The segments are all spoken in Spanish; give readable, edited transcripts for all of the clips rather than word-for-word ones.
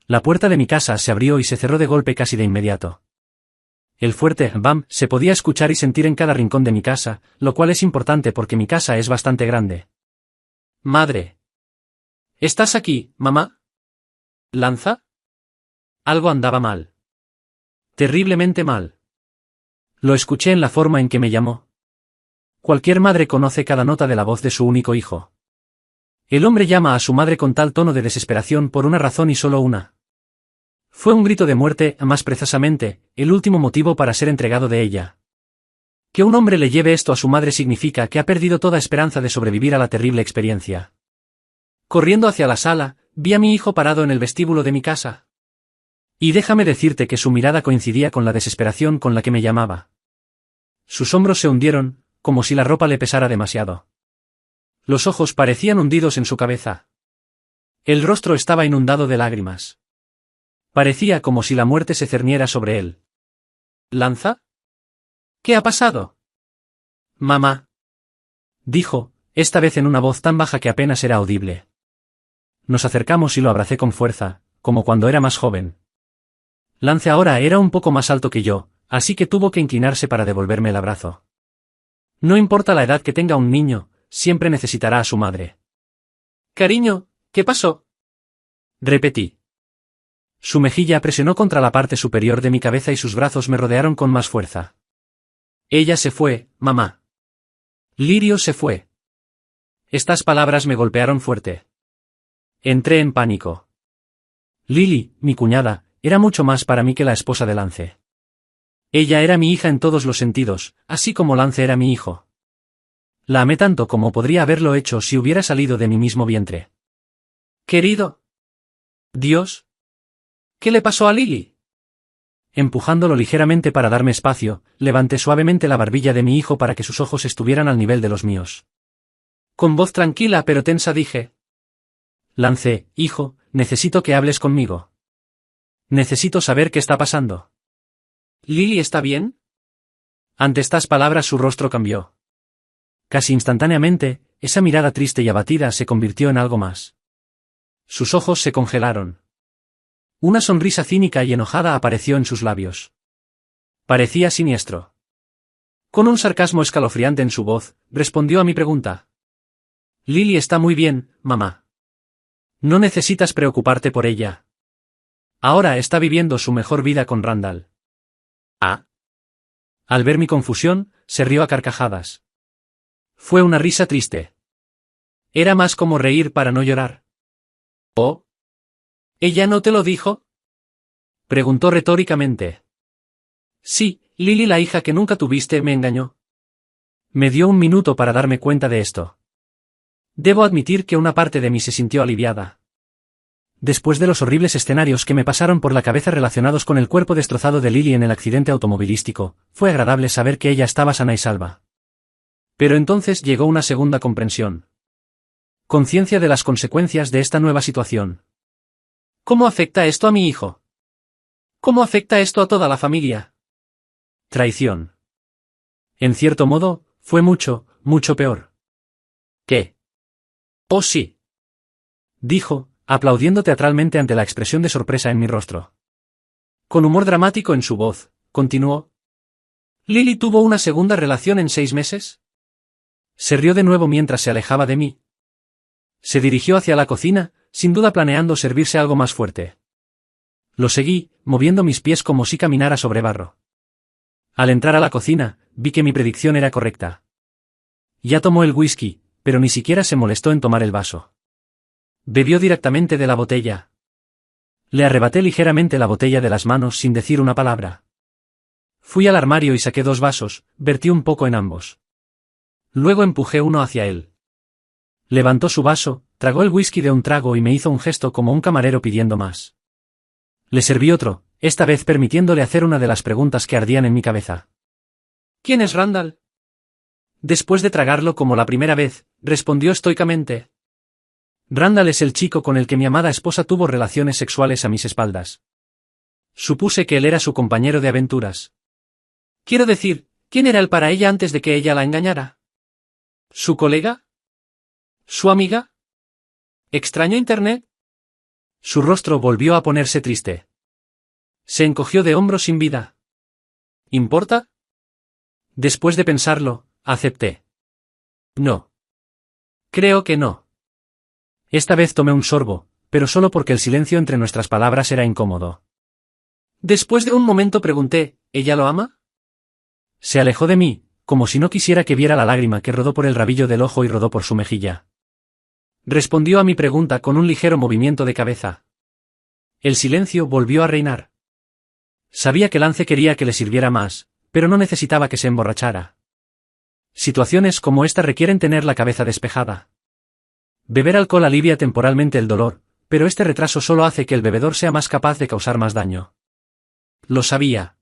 La puerta de mi casa se abrió y se cerró de golpe casi de inmediato. El fuerte bam se podía escuchar y sentir en cada rincón de mi casa, lo cual es importante porque mi casa es bastante grande. Madre. ¿Estás aquí, mamá? ¿Lanza? Algo andaba mal. Terriblemente mal. Lo escuché en la forma en que me llamó. Cualquier madre conoce cada nota de la voz de su único hijo. El hombre llama a su madre con tal tono de desesperación por una razón y solo una. Fue un grito de muerte, más precisamente, el último motivo para ser entregado de ella. Que un hombre le lleve esto a su madre significa que ha perdido toda esperanza de sobrevivir a la terrible experiencia. Corriendo hacia la sala, vi a mi hijo parado en el vestíbulo de mi casa. Y déjame decirte que su mirada coincidía con la desesperación con la que me llamaba. Sus hombros se hundieron, como si la ropa le pesara demasiado. Los ojos parecían hundidos en su cabeza. El rostro estaba inundado de lágrimas. Parecía como si la muerte se cerniera sobre él. ¿Lanza? ¿Qué ha pasado? Mamá. Dijo, esta vez en una voz tan baja que apenas era audible. Nos acercamos y lo abracé con fuerza, como cuando era más joven. Lance ahora era un poco más alto que yo, así que tuvo que inclinarse para devolverme el abrazo. No importa la edad que tenga un niño, siempre necesitará a su madre. Cariño, ¿qué pasó? Repetí. Su mejilla presionó contra la parte superior de mi cabeza y sus brazos me rodearon con más fuerza. Ella se fue, mamá. Lirio se fue. Estas palabras me golpearon fuerte. Entré en pánico. Lily, mi cuñada, era mucho más para mí que la esposa de Lance. Ella era mi hija en todos los sentidos, así como Lance era mi hijo. La amé tanto como podría haberlo hecho si hubiera salido de mi mismo vientre. Querido. Dios. ¿Qué le pasó a Lily? Empujándolo ligeramente para darme espacio, levanté suavemente la barbilla de mi hijo para que sus ojos estuvieran al nivel de los míos. Con voz tranquila pero tensa dije. Lance, hijo, necesito que hables conmigo. Necesito saber qué está pasando. ¿Lily está bien? Ante estas palabras su rostro cambió. Casi instantáneamente, esa mirada triste y abatida se convirtió en algo más. Sus ojos se congelaron. Una sonrisa cínica y enojada apareció en sus labios. Parecía siniestro. Con un sarcasmo escalofriante en su voz, respondió a mi pregunta. Lily está muy bien, mamá. No necesitas preocuparte por ella. Ahora está viviendo su mejor vida con Randall. ¿Ah? Al ver mi confusión, se rió a carcajadas. Fue una risa triste. Era más como reír para no llorar. ¿Oh? ¿Ella no te lo dijo? Preguntó retóricamente. Sí, Lily, la hija que nunca tuviste, me engañó. Me dio un minuto para darme cuenta de esto. Debo admitir que una parte de mí se sintió aliviada. Después de los horribles escenarios que me pasaron por la cabeza relacionados con el cuerpo destrozado de Lily en el accidente automovilístico, fue agradable saber que ella estaba sana y salva. Pero entonces llegó una segunda comprensión. Conciencia de las consecuencias de esta nueva situación. ¿Cómo afecta esto a mi hijo? ¿Cómo afecta esto a toda la familia? Traición. En cierto modo, fue mucho, mucho peor. ¿Qué? Oh sí. Dijo, aplaudiendo teatralmente ante la expresión de sorpresa en mi rostro. Con humor dramático en su voz, continuó. ¿Lily tuvo una segunda relación en 6 meses? Se rió de nuevo mientras se alejaba de mí. Se dirigió hacia la cocina, sin duda planeando servirse algo más fuerte. Lo seguí, moviendo mis pies como si caminara sobre barro. Al entrar a la cocina, vi que mi predicción era correcta. Ya tomó el whisky, pero ni siquiera se molestó en tomar el vaso. Bebió directamente de la botella. Le arrebaté ligeramente la botella de las manos sin decir una palabra. Fui al armario y saqué 2 vasos, vertí un poco en ambos. Luego empujé uno hacia él. Levantó su vaso, tragó el whisky de un trago y me hizo un gesto como un camarero pidiendo más. Le serví otro, esta vez permitiéndole hacer una de las preguntas que ardían en mi cabeza. ¿Quién es Randall? Después de tragarlo como la primera vez, respondió estoicamente. Randall es el chico con el que mi amada esposa tuvo relaciones sexuales a mis espaldas. Supuse que él era su compañero de aventuras. Quiero decir, ¿quién era él para ella antes de que ella la engañara? ¿Su colega? ¿Su amiga? ¿Extraño Internet? Su rostro volvió a ponerse triste. Se encogió de hombros sin vida. ¿Importa? Después de pensarlo, acepté. No. Creo que no. Esta vez tomé un sorbo, pero solo porque el silencio entre nuestras palabras era incómodo. Después de un momento pregunté, ¿ella lo ama? Se alejó de mí, como si no quisiera que viera la lágrima que rodó por el rabillo del ojo y rodó por su mejilla. Respondió a mi pregunta con un ligero movimiento de cabeza. El silencio volvió a reinar. Sabía que Lance quería que le sirviera más, pero no necesitaba que se emborrachara. Situaciones como esta requieren tener la cabeza despejada. Beber alcohol alivia temporalmente el dolor, pero este retraso solo hace que el bebedor sea más capaz de causar más daño. Lo sabía.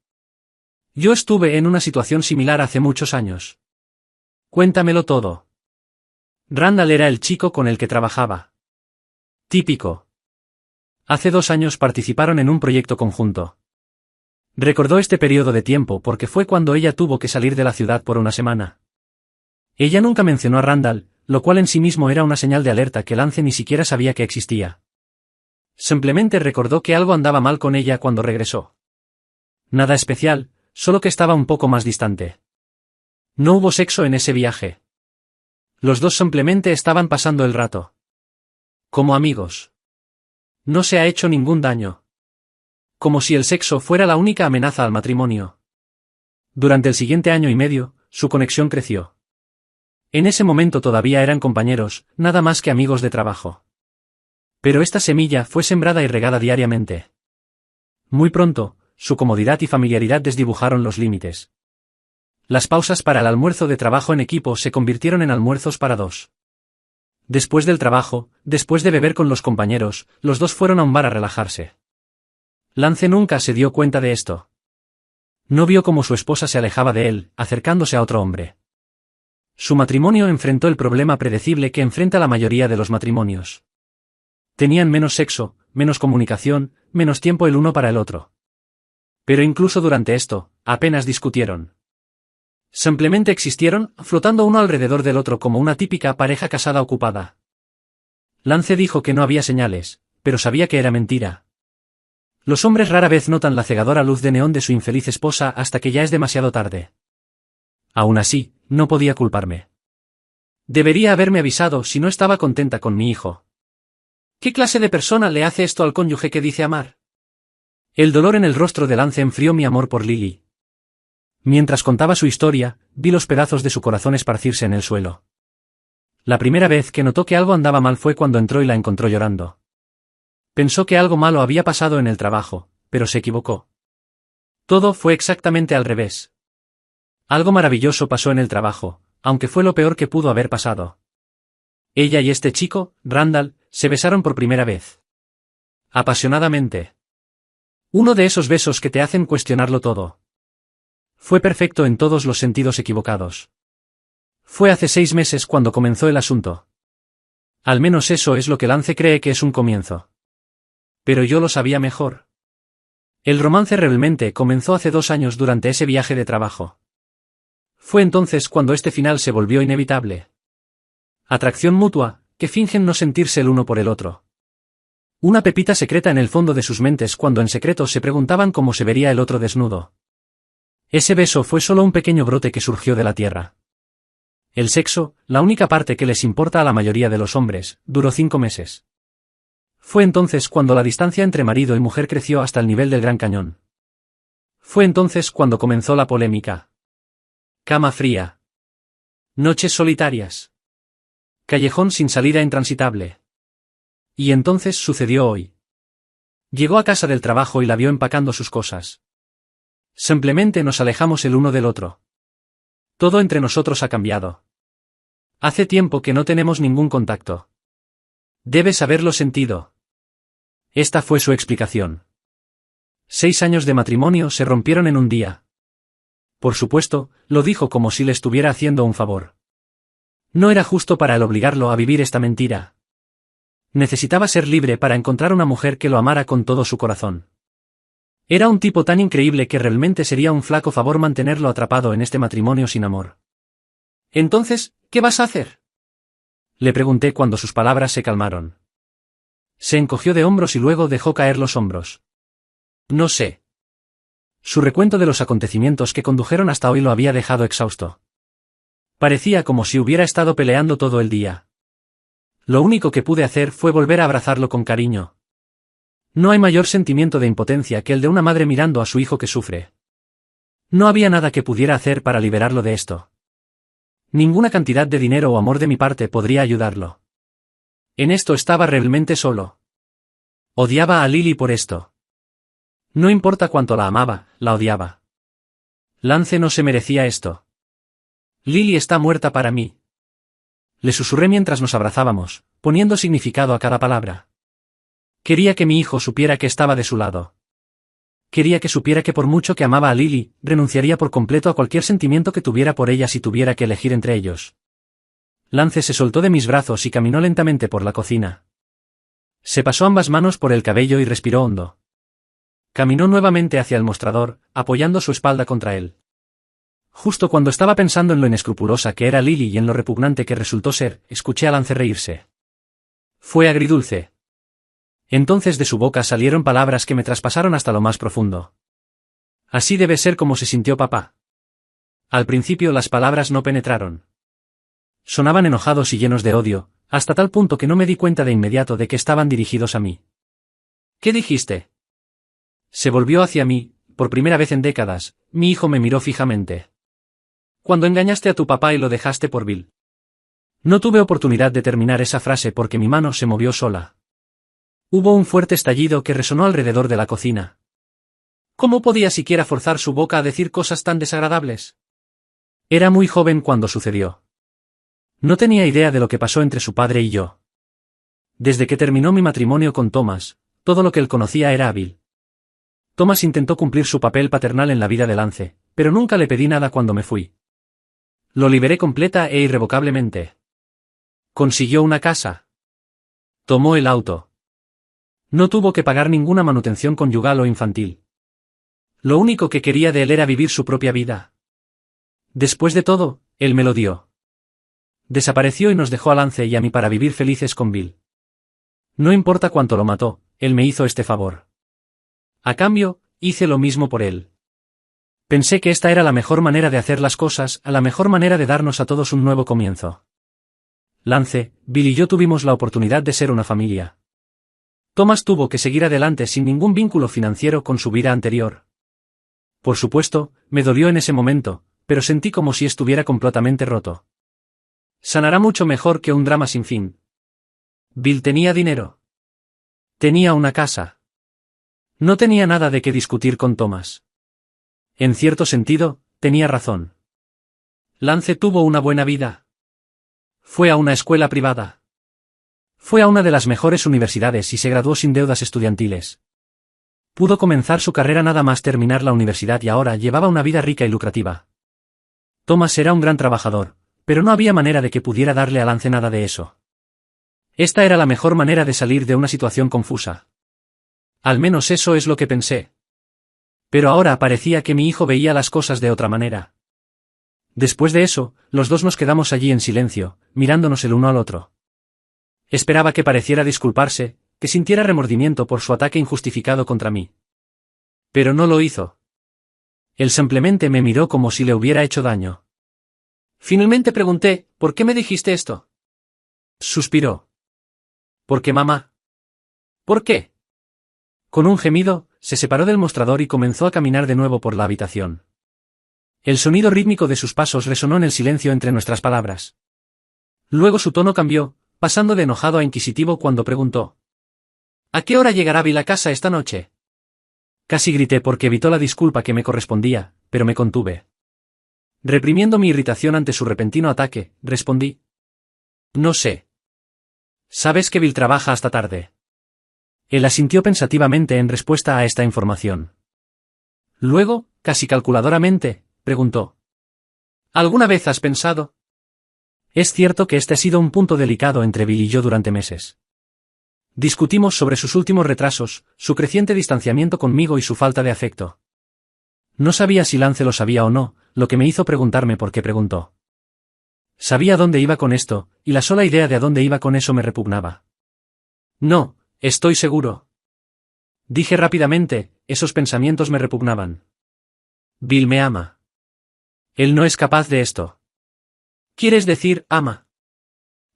Yo estuve en una situación similar hace muchos años. Cuéntamelo todo. Randall era el chico con el que trabajaba. Típico. Hace 2 años participaron en un proyecto conjunto. Recordó este periodo de tiempo porque fue cuando ella tuvo que salir de la ciudad por una semana. Ella nunca mencionó a Randall, lo cual en sí mismo era una señal de alerta que Lance ni siquiera sabía que existía. Simplemente recordó que algo andaba mal con ella cuando regresó. Nada especial, solo que estaba un poco más distante. No hubo sexo en ese viaje. Los dos simplemente estaban pasando el rato. Como amigos. No se ha hecho ningún daño. Como si el sexo fuera la única amenaza al matrimonio. Durante el siguiente año y medio, su conexión creció. En ese momento todavía eran compañeros, nada más que amigos de trabajo. Pero esta semilla fue sembrada y regada diariamente. Muy pronto, su comodidad y familiaridad desdibujaron los límites. Las pausas para el almuerzo de trabajo en equipo se convirtieron en almuerzos para 2. Después del trabajo, después de beber con los compañeros, los dos fueron a un bar a relajarse. Lance nunca se dio cuenta de esto. No vio cómo su esposa se alejaba de él, acercándose a otro hombre. Su matrimonio enfrentó el problema predecible que enfrenta la mayoría de los matrimonios. Tenían menos sexo, menos comunicación, menos tiempo el uno para el otro. Pero incluso durante esto, apenas discutieron. Simplemente existieron, flotando uno alrededor del otro como una típica pareja casada ocupada. Lance dijo que no había señales, pero sabía que era mentira. Los hombres rara vez notan la cegadora luz de neón de su infeliz esposa hasta que ya es demasiado tarde. Aún así, no podía culparme. Debería haberme avisado si no estaba contenta con mi hijo. ¿Qué clase de persona le hace esto al cónyuge que dice amar? El dolor en el rostro de Lance enfrió mi amor por Lily. Mientras contaba su historia, vi los pedazos de su corazón esparcirse en el suelo. La primera vez que notó que algo andaba mal fue cuando entró y la encontró llorando. Pensó que algo malo había pasado en el trabajo, pero se equivocó. Todo fue exactamente al revés. Algo maravilloso pasó en el trabajo, aunque fue lo peor que pudo haber pasado. Ella y este chico, Randall, se besaron por primera vez. Apasionadamente. Uno de esos besos que te hacen cuestionarlo todo. Fue perfecto en todos los sentidos equivocados. Fue hace 6 meses cuando comenzó el asunto. Al menos eso es lo que Lance cree que es un comienzo. Pero yo lo sabía mejor. El romance realmente comenzó hace 2 años durante ese viaje de trabajo. Fue entonces cuando este final se volvió inevitable. Atracción mutua, que fingen no sentirse el uno por el otro. Una pepita secreta en el fondo de sus mentes cuando en secreto se preguntaban cómo se vería el otro desnudo. Ese beso fue solo un pequeño brote que surgió de la tierra. El sexo, la única parte que les importa a la mayoría de los hombres, duró 5 meses. Fue entonces cuando la distancia entre marido y mujer creció hasta el nivel del Gran Cañón. Fue entonces cuando comenzó la polémica. Cama fría. Noches solitarias. Callejón sin salida intransitable. Y entonces sucedió hoy. Llegó a casa del trabajo y la vio empacando sus cosas. Simplemente nos alejamos el uno del otro. Todo entre nosotros ha cambiado. Hace tiempo que no tenemos ningún contacto. Debes haberlo sentido. Esta fue su explicación. 6 años de matrimonio se rompieron en un día. Por supuesto, lo dijo como si le estuviera haciendo un favor. No era justo para él obligarlo a vivir esta mentira. Necesitaba ser libre para encontrar una mujer que lo amara con todo su corazón. Era un tipo tan increíble que realmente sería un flaco favor mantenerlo atrapado en este matrimonio sin amor. Entonces, ¿qué vas a hacer? Le pregunté cuando sus palabras se calmaron. Se encogió de hombros y luego dejó caer los hombros. No sé. Su recuento de los acontecimientos que condujeron hasta hoy lo había dejado exhausto. Parecía como si hubiera estado peleando todo el día. Lo único que pude hacer fue volver a abrazarlo con cariño. No hay mayor sentimiento de impotencia que el de una madre mirando a su hijo que sufre. No había nada que pudiera hacer para liberarlo de esto. Ninguna cantidad de dinero o amor de mi parte podría ayudarlo. En esto estaba realmente solo. Odiaba a Lily por esto. No importa cuánto la amaba, la odiaba. Lance no se merecía esto. Lily está muerta para mí. Le susurré mientras nos abrazábamos, poniendo significado a cada palabra. Quería que mi hijo supiera que estaba de su lado. Quería que supiera que por mucho que amaba a Lily, renunciaría por completo a cualquier sentimiento que tuviera por ella si tuviera que elegir entre ellos. Lance se soltó de mis brazos y caminó lentamente por la cocina. Se pasó ambas manos por el cabello y respiró hondo. Caminó nuevamente hacia el mostrador, apoyando su espalda contra él. Justo cuando estaba pensando en lo inescrupulosa que era Lily y en lo repugnante que resultó ser, escuché a Lance reírse. Fue agridulce. Entonces de su boca salieron palabras que me traspasaron hasta lo más profundo. Así debe ser como se sintió papá. Al principio las palabras no penetraron. Sonaban enojados y llenos de odio, hasta tal punto que no me di cuenta de inmediato de que estaban dirigidos a mí. ¿Qué dijiste? Se volvió hacia mí, por primera vez en décadas, mi hijo me miró fijamente. Cuando engañaste a tu papá y lo dejaste por Bill. No tuve oportunidad de terminar esa frase porque mi mano se movió sola. Hubo un fuerte estallido que resonó alrededor de la cocina. ¿Cómo podía siquiera forzar su boca a decir cosas tan desagradables? Era muy joven cuando sucedió. No tenía idea de lo que pasó entre su padre y yo. Desde que terminó mi matrimonio con Thomas, todo lo que él conocía era a Bill. Thomas intentó cumplir su papel paternal en la vida de Lance, pero nunca le pedí nada cuando me fui. Lo liberé completa e irrevocablemente. Consiguió una casa. Tomó el auto. No tuvo que pagar ninguna manutención conyugal o infantil. Lo único que quería de él era vivir su propia vida. Después de todo, él me lo dio. Desapareció y nos dejó a Lance y a mí para vivir felices con Bill. No importa cuánto lo mató, él me hizo este favor. A cambio, hice lo mismo por él. Pensé que esta era la mejor manera de hacer las cosas, la mejor manera de darnos a todos un nuevo comienzo. Lance, Bill y yo tuvimos la oportunidad de ser una familia. Thomas tuvo que seguir adelante sin ningún vínculo financiero con su vida anterior. Por supuesto, me dolió en ese momento, pero sentí como si estuviera completamente roto. Sanará mucho mejor que un drama sin fin. Bill tenía dinero. Tenía una casa. No tenía nada de qué discutir con Thomas. En cierto sentido, tenía razón. Lance tuvo una buena vida. Fue a una escuela privada. Fue a una de las mejores universidades y se graduó sin deudas estudiantiles. Pudo comenzar su carrera nada más terminar la universidad y ahora llevaba una vida rica y lucrativa. Thomas era un gran trabajador, pero no había manera de que pudiera darle a Lance nada de eso. Esta era la mejor manera de salir de una situación confusa. Al menos eso es lo que pensé. Pero ahora parecía que mi hijo veía las cosas de otra manera. Después de eso, los dos nos quedamos allí en silencio, mirándonos el uno al otro. Esperaba que pareciera disculparse, que sintiera remordimiento por su ataque injustificado contra mí. Pero no lo hizo. Él simplemente me miró como si le hubiera hecho daño. Finalmente pregunté, ¿por qué me dijiste esto? Suspiró. ¿Por qué, mamá? ¿Por qué? Con un gemido, se separó del mostrador y comenzó a caminar de nuevo por la habitación. El sonido rítmico de sus pasos resonó en el silencio entre nuestras palabras. Luego su tono cambió, pasando de enojado a inquisitivo cuando preguntó: ¿A qué hora llegará Bill a casa esta noche? Casi grité porque evitó la disculpa que me correspondía, pero me contuve. Reprimiendo mi irritación ante su repentino ataque, respondí: No sé. ¿Sabes que Bill trabaja hasta tarde? Él asintió pensativamente en respuesta a esta información. Luego, casi calculadoramente, preguntó: ¿Alguna vez has pensado? Es cierto que este ha sido un punto delicado entre Bill y yo durante meses. Discutimos sobre sus últimos retrasos, su creciente distanciamiento conmigo y su falta de afecto. No sabía si Lance lo sabía o no, lo que me hizo preguntarme por qué preguntó. Sabía dónde iba con esto, y la sola idea de a dónde iba con eso me repugnaba. No, Estoy seguro. Dije rápidamente, esos pensamientos me repugnaban. Bill me ama. Él no es capaz de esto. ¿Quieres decir, ama?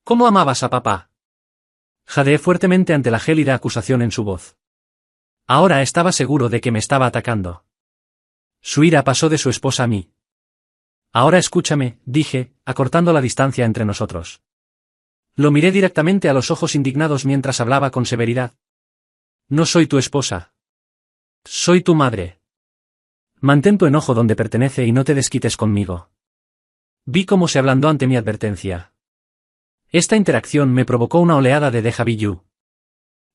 ¿Cómo amabas a papá? Jadeé fuertemente ante la gélida acusación en su voz. Ahora estaba seguro de que me estaba atacando. Su ira pasó de su esposa a mí. Ahora escúchame, dije, acortando la distancia entre nosotros. Lo miré directamente a los ojos indignados mientras hablaba con severidad. No soy tu esposa. Soy tu madre. Mantén tu enojo donde pertenece y no te desquites conmigo. Vi cómo se ablandó ante mi advertencia. Esta interacción me provocó una oleada de déjà vu.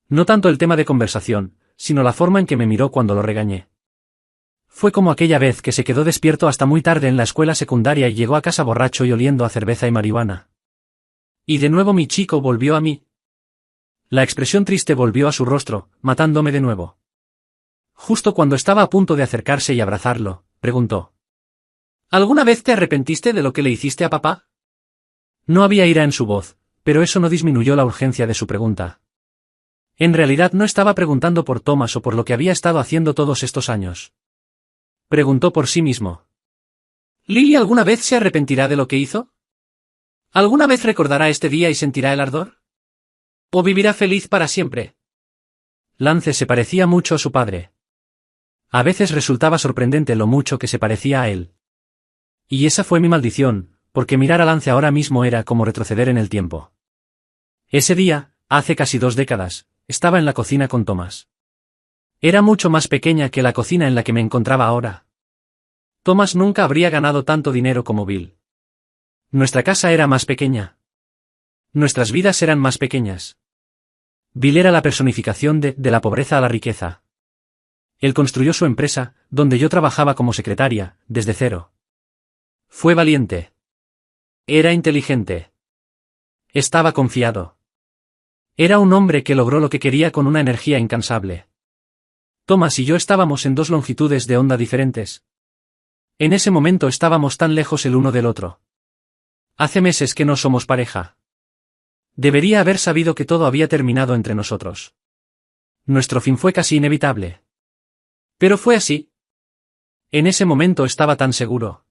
No tanto el tema de conversación, sino la forma en que me miró cuando lo regañé. Fue como aquella vez que se quedó despierto hasta muy tarde en la escuela secundaria y llegó a casa borracho y oliendo a cerveza y marihuana. Y de nuevo mi chico volvió a mí. La expresión triste volvió a su rostro, matándome de nuevo. Justo cuando estaba a punto de acercarse y abrazarlo, preguntó. ¿Alguna vez te arrepentiste de lo que le hiciste a papá? No había ira en su voz, pero eso no disminuyó la urgencia de su pregunta. En realidad no estaba preguntando por Thomas o por lo que había estado haciendo todos estos años. Preguntó por sí mismo. ¿Lily alguna vez se arrepentirá de lo que hizo? ¿Alguna vez recordará este día y sentirá el ardor? ¿O vivirá feliz para siempre? Lance se parecía mucho a su padre. A veces resultaba sorprendente lo mucho que se parecía a él. Y esa fue mi maldición, porque mirar a Lance ahora mismo era como retroceder en el tiempo. Ese día, hace casi 2 décadas, estaba en la cocina con Thomas. Era mucho más pequeña que la cocina en la que me encontraba ahora. Thomas nunca habría ganado tanto dinero como Bill. Nuestra casa era más pequeña. Nuestras vidas eran más pequeñas. Bill era la personificación de la pobreza a la riqueza. Él construyó su empresa, donde yo trabajaba como secretaria, desde cero. Fue valiente. Era inteligente. Estaba confiado. Era un hombre que logró lo que quería con una energía incansable. Thomas y yo estábamos en 2 longitudes de onda diferentes. En ese momento estábamos tan lejos el uno del otro. Hace meses que no somos pareja. Debería haber sabido que todo había terminado entre nosotros. Nuestro fin fue casi inevitable. Pero fue así. En ese momento estaba tan seguro.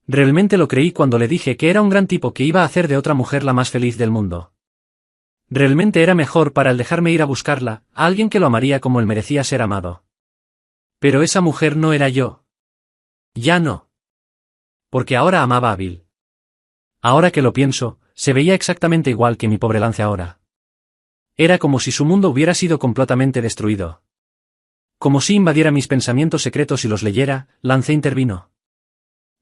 Realmente lo creí cuando le dije que era un gran tipo que iba a hacer de otra mujer la más feliz del mundo. Realmente era mejor para el dejarme ir a buscarla, a alguien que lo amaría como él merecía ser amado. Pero esa mujer no era yo. Ya no. Porque ahora amaba a Bill. Ahora que lo pienso, se veía exactamente igual que mi pobre Lance ahora. Era como si su mundo hubiera sido completamente destruido. Como si invadiera mis pensamientos secretos y los leyera, Lance intervino.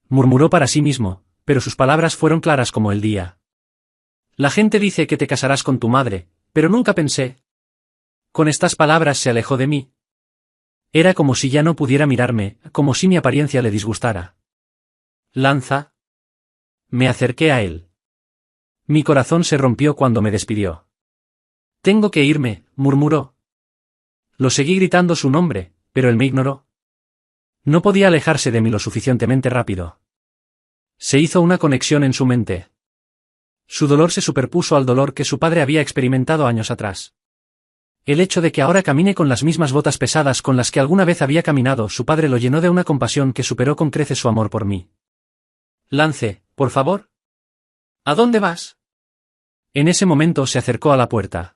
Murmuró para sí mismo, pero sus palabras fueron claras como el día. La gente dice que te casarás con tu madre, pero nunca pensé. Con estas palabras se alejó de mí. Era como si ya no pudiera mirarme, como si mi apariencia le disgustara. Lanza. Me acerqué a él. Mi corazón se rompió cuando me despidió. Tengo que irme, murmuró. Lo seguí gritando su nombre, pero él me ignoró. No podía alejarse de mí lo suficientemente rápido. Se hizo una conexión en su mente. Su dolor se superpuso al dolor que su padre había experimentado años atrás. El hecho de que ahora camine con las mismas botas pesadas con las que alguna vez había caminado, su padre lo llenó de una compasión que superó con creces su amor por mí. Lance, por favor. ¿A dónde vas? En ese momento se acercó a la puerta.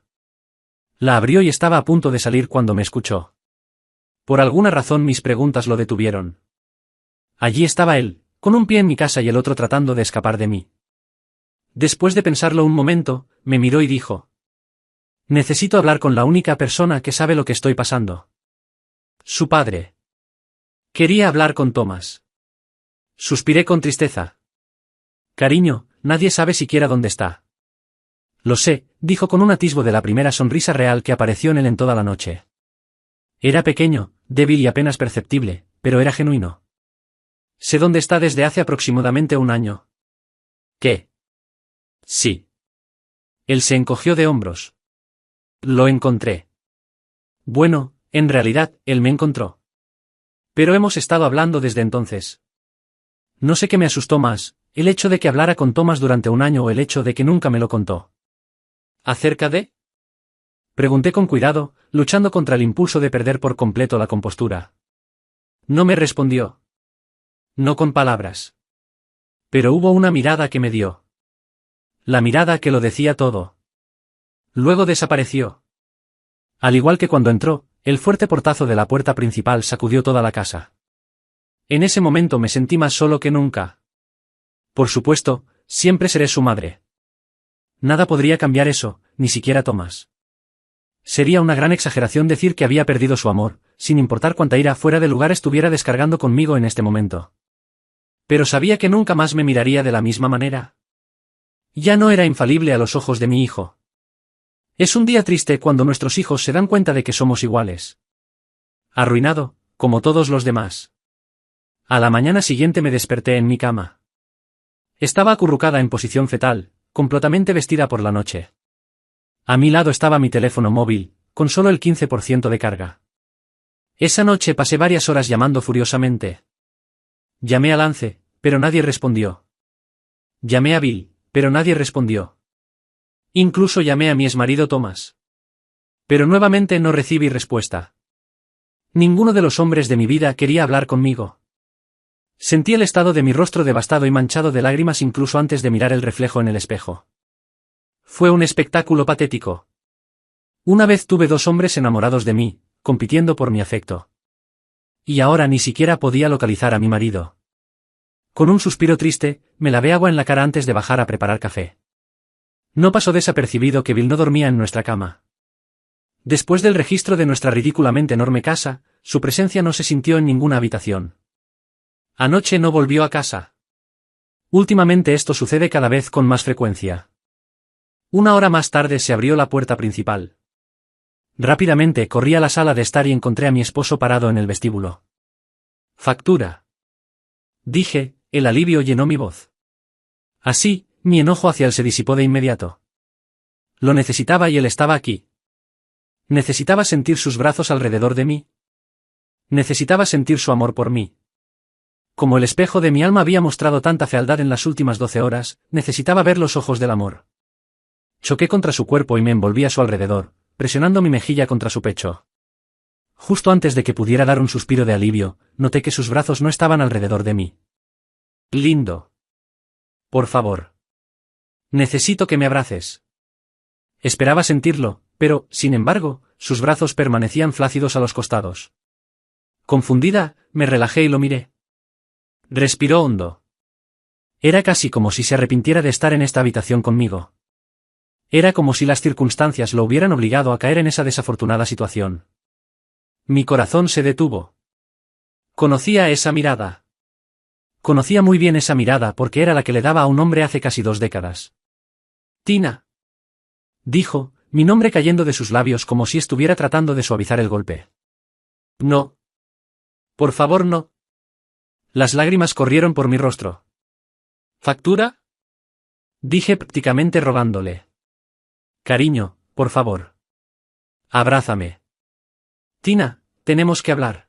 La abrió y estaba a punto de salir cuando me escuchó. Por alguna razón mis preguntas lo detuvieron. Allí estaba él, con un pie en mi casa y el otro tratando de escapar de mí. Después de pensarlo un momento, me miró y dijo: necesito hablar con la única persona que sabe lo que estoy pasando. Su padre. Quería hablar con Thomas. Suspiré con tristeza. Cariño, nadie sabe siquiera dónde está. Lo sé, dijo con un atisbo de la primera sonrisa real que apareció en él en toda la noche. Era pequeño, débil y apenas perceptible, pero era genuino. Sé dónde está desde hace aproximadamente 1 año. ¿Qué? Sí. Él se encogió de hombros. Lo encontré. Bueno, en realidad, él me encontró. Pero hemos estado hablando desde entonces. No sé qué me asustó más, el hecho de que hablara con Thomas durante 1 año o el hecho de que nunca me lo contó. ¿Acerca de? Pregunté con cuidado, luchando contra el impulso de perder por completo la compostura. No me respondió. No con palabras. Pero hubo una mirada que me dio. La mirada que lo decía todo. Luego desapareció. Al igual que cuando entró, el fuerte portazo de la puerta principal sacudió toda la casa. En ese momento me sentí más solo que nunca. Por supuesto, siempre seré su madre. Nada podría cambiar eso, ni siquiera Tomás. Sería una gran exageración decir que había perdido su amor, sin importar cuánta ira fuera de lugar estuviera descargando conmigo en este momento. Pero sabía que nunca más me miraría de la misma manera. Ya no era infalible a los ojos de mi hijo. Es un día triste cuando nuestros hijos se dan cuenta de que somos iguales. Arruinado, como todos los demás. A la mañana siguiente me desperté en mi cama. Estaba acurrucada en posición fetal, completamente vestida por la noche. A mi lado estaba mi teléfono móvil, con solo el 15% de carga. Esa noche pasé varias horas llamando furiosamente. Llamé a Lance, pero nadie respondió. Llamé a Bill, pero nadie respondió. Incluso llamé a mi exmarido Thomas. Pero nuevamente no recibí respuesta. Ninguno de los hombres de mi vida quería hablar conmigo. Sentí el estado de mi rostro devastado y manchado de lágrimas incluso antes de mirar el reflejo en el espejo. Fue un espectáculo patético. Una vez tuve dos hombres enamorados de mí, compitiendo por mi afecto. Y ahora ni siquiera podía localizar a mi marido. Con un suspiro triste, me lavé agua en la cara antes de bajar a preparar café. No pasó desapercibido que Bill no dormía en nuestra cama. Después del registro de nuestra ridículamente enorme casa, su presencia no se sintió en ninguna habitación. Anoche no volvió a casa. Últimamente esto sucede cada vez con más frecuencia. Una hora más tarde se abrió la puerta principal. Rápidamente corrí a la sala de estar y encontré a mi esposo parado en el vestíbulo. «Factura», dije, el alivio llenó mi voz. Así, mi enojo hacia él se disipó de inmediato. Lo necesitaba y él estaba aquí. Necesitaba sentir sus brazos alrededor de mí. Necesitaba sentir su amor por mí. Como el espejo de mi alma había mostrado tanta fealdad en las últimas 12 horas, necesitaba ver los ojos del amor. Choqué contra su cuerpo y me envolví a su alrededor, presionando mi mejilla contra su pecho. Justo antes de que pudiera dar un suspiro de alivio, noté que sus brazos no estaban alrededor de mí. «Lindo. Por favor. Necesito que me abraces». Esperaba sentirlo, pero, sin embargo, sus brazos permanecían flácidos a los costados. Confundida, me relajé y lo miré. Respiró hondo. Era casi como si se arrepintiera de estar en esta habitación conmigo. Era como si las circunstancias lo hubieran obligado a caer en esa desafortunada situación. Mi corazón se detuvo. Conocía esa mirada. Conocía muy bien esa mirada porque era la que le daba a un hombre hace casi 2 décadas. «Tina», dijo, mi nombre cayendo de sus labios como si estuviera tratando de suavizar el golpe. «No. Por favor, no». Las lágrimas corrieron por mi rostro. «¿Factura?», dije prácticamente rogándole. «Cariño, por favor. Abrázame. Tina, tenemos que hablar».